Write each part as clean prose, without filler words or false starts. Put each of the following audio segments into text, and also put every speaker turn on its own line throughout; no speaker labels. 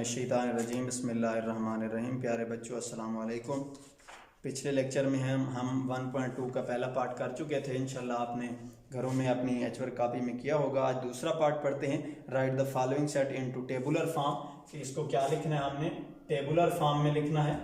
मिनश्शैतानिर्रजीम बिस्मिल्लाहिर्रहमानिर्रहीम। प्यारे बच्चों अस्सलाम वालेकुम। पिछले लेक्चर में हम 1.2 का पहला पार्ट कर चुके थे। इंशाल्लाह आपने घरों में अपनी एचवर्क कॉपी में किया होगा। आज दूसरा पार्ट पढ़ते हैं। Right the following set into tabular form. कि इसको क्या लिखना है, हमने टेबुलर फॉर्म में लिखना है।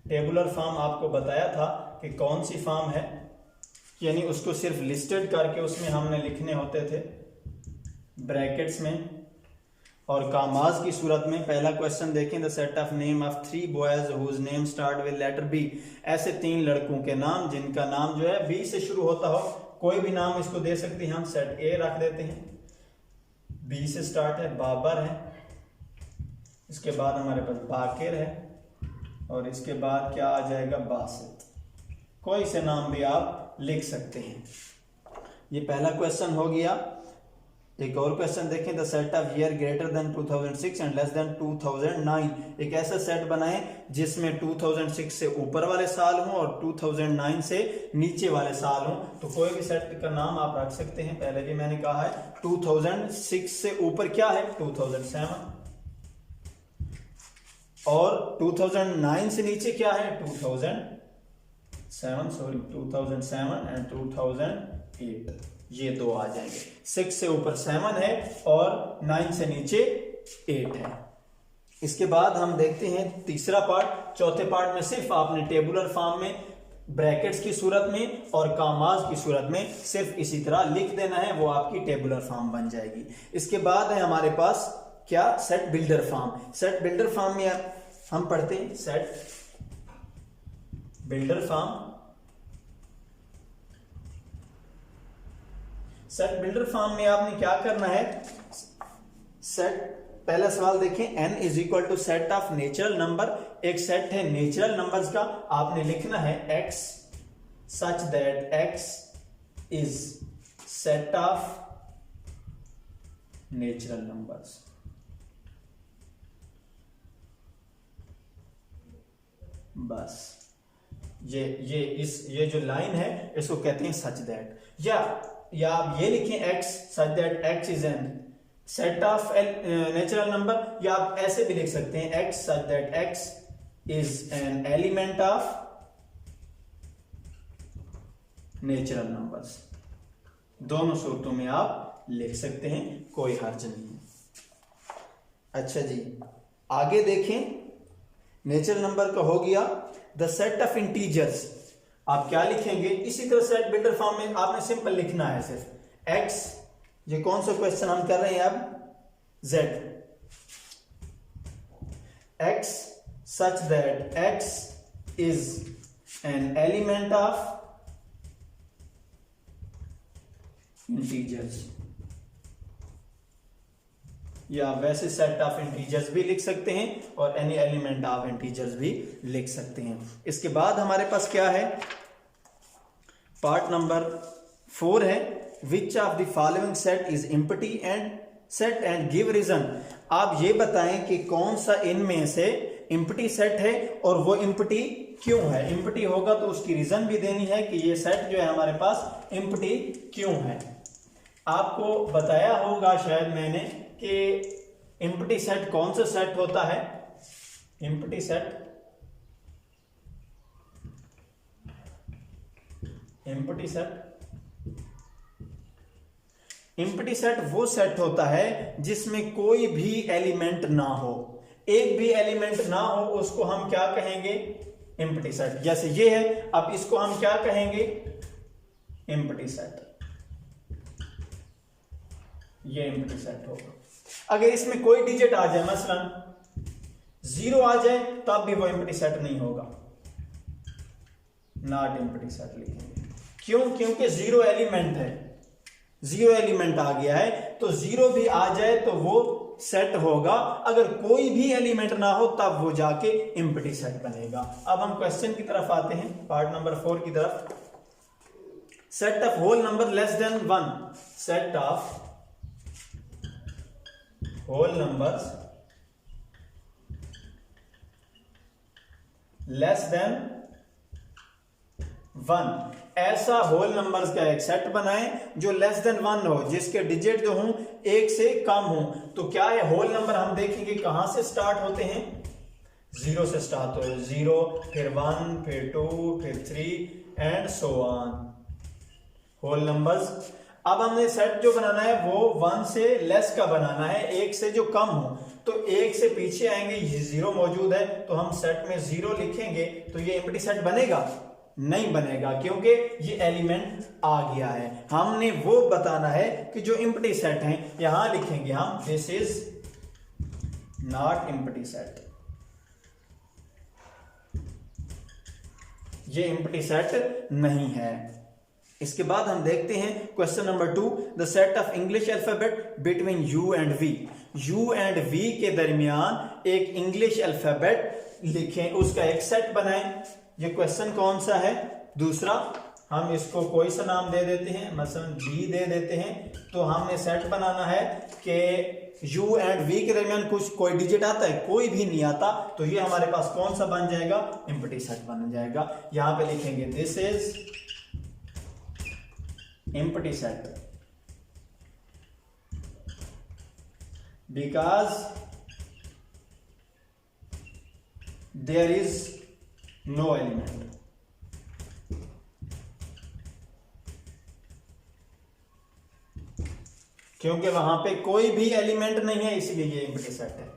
टेबुलर फॉर्म आपको बताया था कि कौन सी फॉर्म है, यानी उसको सिर्फ लिस्टेड करके उसमें हमने लिखने होते थे ब्रैकेट्स में और कामाज की सूरत में। पहला क्वेश्चन देखें, the set of name of 3 boys whose name start with letter B. ऐसे 3 लड़कों के नाम जिनका नाम जो है बी से शुरू होता हो, कोई भी नाम इसको दे सकते हैं। हम सेट ए रख देते हैं, बी से स्टार्ट है, बाबर है, इसके बाद हमारे पास बाकिर है और इसके बाद क्या आ जाएगा, बासित। कोई से नाम भी आप लिख सकते हैं। ये पहला क्वेश्चन हो गया। एक और क्वेश्चन देखें, the set of year greater than 2006 and less than 2009। एक ऐसा सेट बनाएं जिसमें 2006 से ऊपर वाले साल हों और 2009 से नीचे वाले साल हों। तो कोई भी सेट का नाम आप रख सकते हैं। पहले भी मैंने कहा है 2006 से ऊपर क्या है, 2007, और 2009 से नीचे क्या है, 2007 एंड 2008। ये दो आ जाएंगे। 6 से ऊपर 7 है और 9 से नीचे 8 है। इसके बाद हम देखते हैं तीसरा पार्ट। चौथे पार्ट में सिर्फ आपने टेबुलर फॉर्म में ब्रैकेट्स की सूरत में और कामाज की सूरत में सिर्फ इसी तरह लिख देना है, वो आपकी टेबुलर फॉर्म बन जाएगी। इसके बाद है हमारे पास क्या, set builder form. Set builder form में हम पढ़ते हैं set builder form. Set builder form में आपने क्या करना है, सेट, पहला सवाल देखें, n is equal to set of natural number. एक सेट है नेचुरल नंबर्स का, आपने लिखना है x such that x is set of natural numbers. बस ये जो लाइन है इसको कहते हैं सच दैट। या आप ये लिखें x such that x is an set of natural number, या आप ऐसे भी लिख सकते हैं x such that x is an element of natural numbers. दोनों सूरतों में आप लिख सकते हैं, कोई हर्ज नहीं है। अच्छा जी, आगे देखें, नेचुरल नंबर का हो गया। द सेट ऑफ इंटीजर्स, आप क्या लिखेंगे, इसी तरह सेट बिल्डर फॉर्म में आपने सिंपल लिखना है सिर्फ x। ये कौन सा क्वेश्चन हम कर रहे हैं अब, z। x such that x is an element of integers, या वैसे सेट ऑफ इंटीजर्स भी लिख सकते हैं और एनी एलिमेंट ऑफ इंटीजर्स भी लिख सकते हैं। इसके बाद हमारे पास क्या है, पार्ट नंबर 4 है, which of the following set is empty and set and give reason. आप ये बताएं कि कौन सा इनमें से एम्प्टी सेट है और वो एम्प्टी क्यों है। एम्प्टी होगा तो उसकी रीजन भी देनी है कि ये सेट जो है हमारे पास एम्प्टी क्यों है। आपको बताया होगा शायद मैंने कि एम्प्टी सेट कौन सा सेट होता है। एम्प्टी सेट वो सेट होता है जिसमें कोई भी एलिमेंट ना हो, एक भी एलिमेंट ना हो, उसको हम क्या कहेंगे, एम्प्टी सेट। जैसे ये है, अब इसको हम क्या कहेंगे, एम्प्टी सेट। ये एम्प्टी सेट होगा। अगर इसमें कोई डिजिट आ जाए, मसलन 0 आ जाए, तब भी वो एम्प्टी सेट नहीं होगा, नॉट एम्प्टी सेट लिखेंगे। क्यों, क्योंकि 0 एलिमेंट है, 0 एलिमेंट आ गया है, तो 0 भी आ जाए तो वो सेट होगा। अगर कोई भी एलिमेंट ना हो तब वो जाके एम्प्टी सेट बनेगा। अब हम क्वेश्चन की तरफ आते हैं, पार्ट नंबर 4 की तरफ। Set of whole number less than 1, set of whole numbers less than 1 ऐसा होल नंबर्स का एक सेट बनाएं जो लेस देन 1 हो, जिसके डिजिट जो हों 1 से कम हो। तो क्या है होल नंबर, हम देखेंगे कहां से स्टार्ट होते हैं, 0 से स्टार्ट होते हैं, 0 फिर 1 फिर 2 फिर 3 and so on, whole numbers. अब हमने सेट जो बनाना है वो 1 से लेस का बनाना है, 1 से जो कम हो। तो 1 से पीछे आएंगे, ये 0 मौजूद है तो हम सेट में 0 लिखेंगे, तो ये एम्प्टी सेट बनेगा? नहीं बनेगा, क्योंकि ये एलिमेंट आ गया है। हमने वो बताना है कि जो एम्प्टी सेट है, यहां लिखेंगे हम this is not empty set, ये एम्प्टी सेट नहीं है। इसके बाद हम देखते हैं question number 2, the set of English alphabet between U and V. U and V के दरमियान एक इंग्लिश अल्फाबेट लिखें, उसका एक सेट बनाएं। ये क्वेश्चन कौन सा है? दूसरा। हम इसको कोई सा नाम दे देते हैं, मसलन बी दे देते हैं। तो हमने सेट बनाना है कि यू एंड वी के दरमियान कुछ कोई डिजिट आता है, कोई भी नहीं आता, तो ये हमारे पास कौन सा बन जाएगा? एम्प्टी सेट बन जाएगा। यहां पे लिखेंगे this is empty set because there is no element. क्योंकि वहां पे कोई भी एलिमेंट नहीं है, इसलिए ये एम्प्टी सेट है।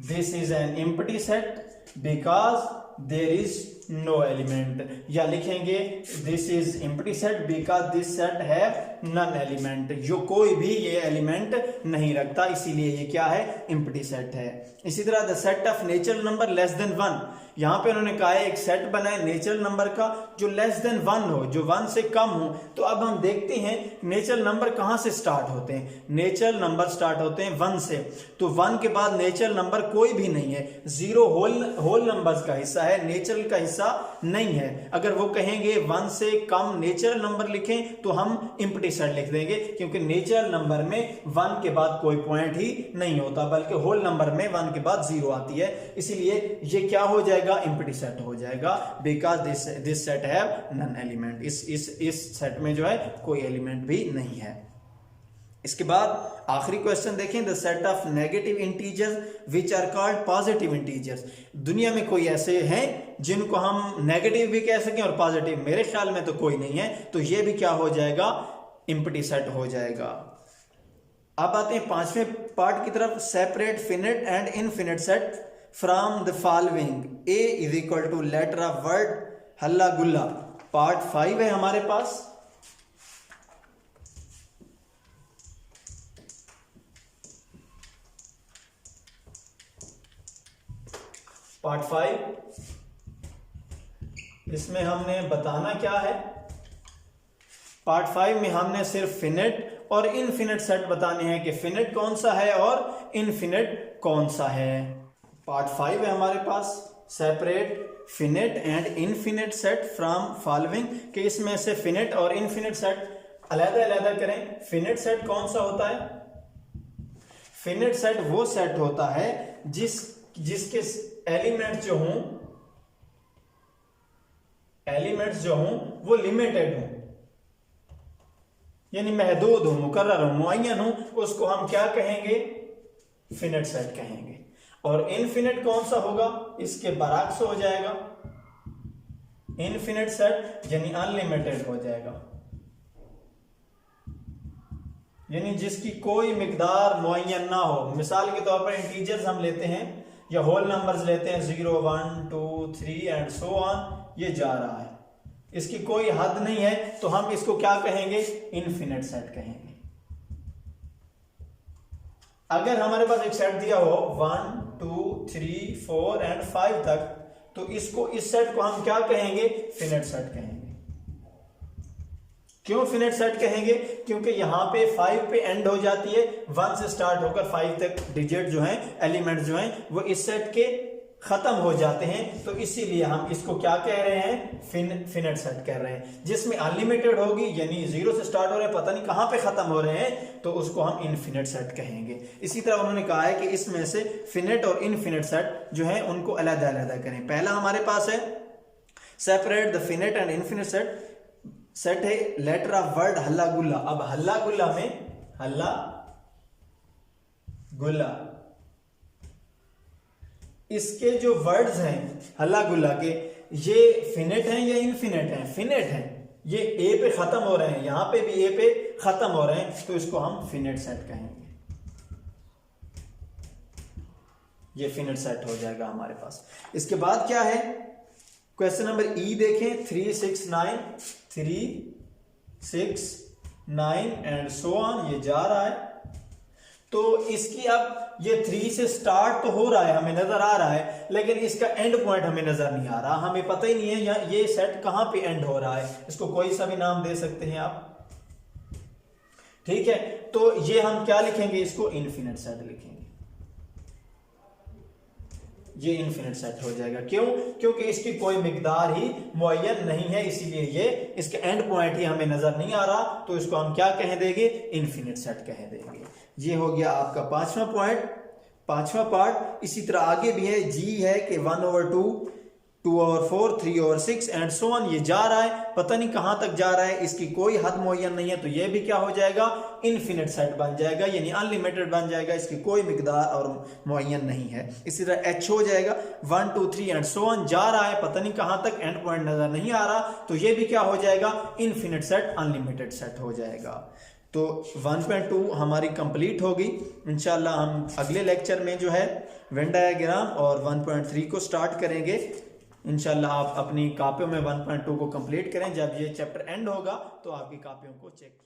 This is an empty set because there is no element, या लिखेंगे this is empty set because this set है नन एलिमेंट, जो कोई भी ये एलिमेंट नहीं रखता, इसीलिए ये क्या है? एम्प्टी सेट है। इसी तरह the set of natural number less than 1, यहां पे उन्होंने कहा है एक सेट बनाए नेचुरल नंबर का जो लेस देन 1 हो, जो 1 से कम हो। तो अब हम देखते हैं नेचुरल नंबर कहां से स्टार्ट होते हैं। नेचुरल नंबर स्टार्ट होते हैं 1 से, तो 1 के बाद नेचुरल नंबर कोई भी नहीं है। 0 होल नंबर्स का हिस्सा है, नेचुरल का हिस्सा नहीं है। अगर वो कहेंगे 1 से कम नेचुरल नंबर लिखें तो हम एम्प्टी सेट लिख देंगे, क्योंकि नेचुरल नंबर में 1 के बाद कोई पॉइंट ही नहीं होता, बल्कि होल नंबर में 1 के बाद 0 आती है। इसलिए ये क्या हो जाएगा? एम्प्टी सेट हो जाएगा, because this set have none element. इस सेट में जो है कोई एलिमेंट भी नहीं है। इसके बाद आखिरी क्वेश्चन देखें, the set of negative integers which are called positive integers. दुनिया में कोई ऐसे हैं जिनको हम नेगेटिव भी कह सकें और पॉजिटिव? मेरे ख्याल में तो कोई नहीं है, तो ये भी क्या हो जाएगा? एम्प्टी सेट हो जाएगा। अब आते हैं 5वें पार्ट की तरफ, separate finite and infinite set from the following. A is equal to letter of word हल्ला गुल्ला। पार्ट 5 है हमारे पास। पार्ट 5, इसमें हमने बताना क्या है? पार्ट 5 में हमने सिर्फ फिनिट और इनफिनिट सेट बताने हैं कि फिनिट कौन सा है और इनफिनिट कौन सा है। पार्ट 5 है हमारे पास, separate finite and infinite set from following, कि इसमें से फिनिट और इनफिनिट सेट अलग-अलग करें। फिनिट सेट कौन सा होता है? फिनिट सेट वो सेट होता है जिसके एलिमेंट्स जो हों वो लिमिटेड हों, यानी महदूद हो, मुकर्रर हो, मुअय्यन हो, उसको हम क्या कहेंगे? फिनिट सेट कहेंगे। और इनफिनिट कौन सा होगा? इसके बरअक्स हो जाएगा। इनफिनिट सेट यानी अनलिमिटेड हो जाएगा, यानी जिसकी कोई मिकदार मुअय्यन ना हो। मिसाल के तौर पर इंटीजर्स हम लेते हैं या होल नंबर्स लेते हैं, 0 1 2 3 एंड सो ऑन, ये जा रहा है, इसकी कोई हद नहीं है, तो हम इसको क्या कहेंगे? इनफिनिट सेट कहेंगे। अगर हमारे पास एक सेट दिया हो 1 2 3 4 एंड 5 तक, तो इस सेट को हम क्या कहेंगे? फिनिट सेट कहेंगे। क्यों फिनिट सेट कहेंगे? क्योंकि यहां पे 5 पे एंड हो जाती है, 1 से स्टार्ट होकर 5 तक डिजिट जो हैं, एलिमेंट जो हैं, वो इस सेट के खत्म हो जाते हैं, तो इसीलिए हम इसको क्या कह रहे हैं? फिनिट सेट कह रहे हैं। जिसमें अनलिमिटेड होगी, यानी 0 से स्टार्ट हो रहे हैं, पता नहीं कहां पे खत्म हो रहे हैं, तो उसको हम इनफिनिट सेट कहेंगे। इसी तरह उन्होंने कहा है कि इसमें से फिनिट और इनफिनिट सेट जो है उनको अलग-अलग करें। पहला हमारे पास है separate the finite and infinite set set है लेटर ऑफ वर्ड हल्ला गुल्ला। अब हल्ला गुल्ला में हल्ला गुल्ला इसके जो वर्ड्स हैं हल्ला गुल्ला के, ये फिनिट हैं या इनफिनिट हैं? फिनिट हैं। ये ए पे खत्म हो रहे हैं, यहां पे भी ए पे खत्म हो रहे हैं, तो इसको हम फिनिट सेट कहेंगे। ये फिनिट सेट हो जाएगा हमारे पास। इसके बाद क्या है, क्वेश्चन नंबर ई देखें, 3 6 9 3 6 9 एंड सो ऑन, ये जा रहा है। तो इसकी अब ये 3 से स्टार्ट तो हो रहा है, हमें नजर आ रहा है, लेकिन इसका एंड पॉइंट हमें नजर नहीं आ रहा, हमें पता ही नहीं है ये सेट कहां पे एंड हो रहा है। इसको कोई सा भी नाम दे सकते हैं आप, ठीक है। तो ये हम क्या लिखेंगे, इसको इनफिनिट सेट लिखेंगे। ये इनफिनिट सेट हो जाएगा। क्यों? क्योंकि इसकी कोई मिकदार ही मुअय्यन नहीं है, इसीलिए ये इसका एंड पॉइंट ही हमें नजर नहीं आ रहा, तो इसको हम क्या कह देंगे, इनफिनिट सेट कह देंगे। ये हो गया आपका पांचवा पॉइंट, पांचवा पार्ट। इसी तरह आगे भी है, जी है कि 1/2 2/4 3/6 एंड सो ऑन, ये जा रहा है, पता नहीं कहां तक जा रहा है, इसकी कोई हद मुअय्यन नहीं है, तो ये भी क्या हो जाएगा, इनफिनिट सेट बन जाएगा, यानी अनलिमिटेड बन जाएगा, इसकी कोई मिकदार और मुअय्यन नहीं है। इसी तरह एच हो जाएगा 1 2 3 एंड सो ऑन, जा रहा है, पता नहीं कहां तक, एंड पॉइंट नजर नहीं आ रहा, तो ये भी क्या हो जाएगा, इनफिनिट सेट, अनलिमिटेड सेट हो जाएगा। तो 1.2 हमारी कंप्लीट होगी। इंशाल्लाह हम अगले लेक्चर में जो है वेन डायग्राम और 1.3 को स्टार्ट करेंगे। इंशाल्लाह आप अपनी कॉपियों में 1.2 को कंप्लीट करें। जब ये चैप्टर एंड होगा तो आपकी कॉपियों को चेक